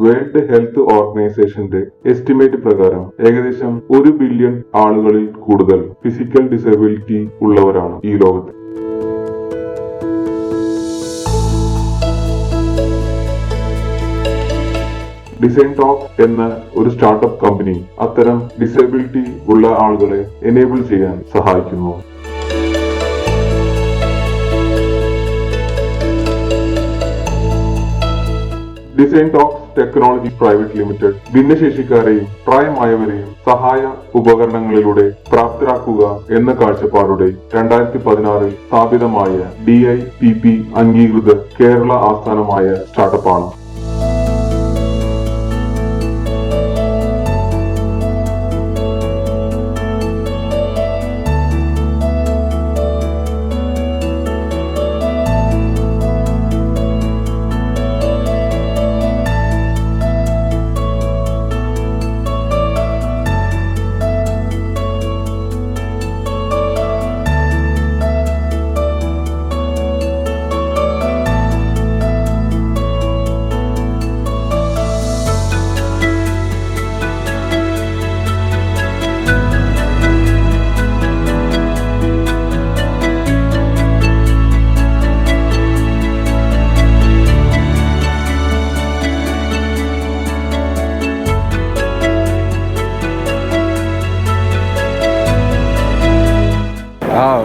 World health ഓർഗനൈസേഷന്റെ estimate പ്രകാരം ഏകദേശം 1 ബില്യൺ ആളുകളിൽ കൂടുതൽ ഫിസിക്കൽ ഡിസബിലിറ്റി ഉള്ളവരാണ് ഈ ലോകത്ത്. ഡിസൈൻടോക്സ് എന്ന ഒരു സ്റ്റാർട്ടപ്പ് കമ്പനി അത്തരം ഡിസബിലിറ്റി ഉള്ള ആളുകളെ എനേബിൾ ചെയ്യാൻ സഹായിക്കുന്നു. ഡിസൈൻടോക്സ് ടെക്നോളജി പ്രൈവറ്റ് ലിമിറ്റഡ് ഭിന്നശേഷിക്കാരെയും പ്രായമായവരെയും സഹായ ഉപകരണങ്ങളിലൂടെ പ്രാപ്തരാക്കുക എന്ന കാഴ്ചപ്പാടുടെ 2016 സ്ഥാപിതമായ DIPP അംഗീകൃത കേരള ആസ്ഥാനമായ സ്റ്റാർട്ടപ്പാണ്.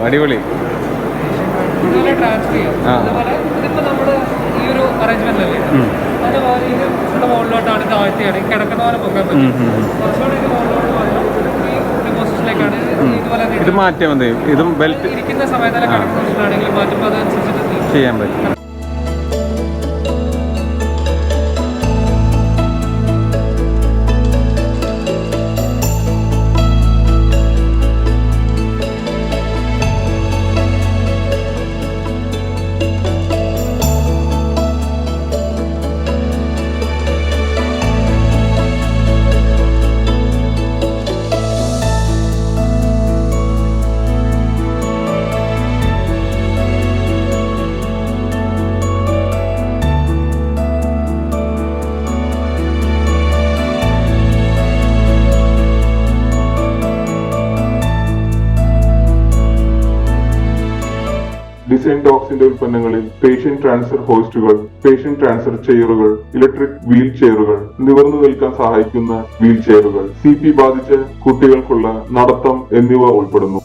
അടിപൊളി. ഇത് മാറ്റിയാൽ മതി. ഇതും ബെൽറ്റ് ഇരിക്കുന്ന സമയത്ത് ചെയ്യാൻ പറ്റും. ഡിസൈൻടോക്സിന്റെ ഉൽപ്പന്നങ്ങളിൽ പേഷ്യന്റ് ട്രാൻസ്ഫർ ഹോയിസ്റ്റുകൾ, പേഷ്യന്റ് ട്രാൻസ്ഫർ ചെയറുകൾ, ഇലക്ട്രിക് വീൽ ചെയറുകൾ, നിവർന്നു നിൽക്കാൻ സഹായിക്കുന്ന വീൽ ചെയറുകൾ, CP ബാധിച്ച കുട്ടികൾക്കുള്ള നടത്തം എന്നിവ ഉൾപ്പെടുന്നു.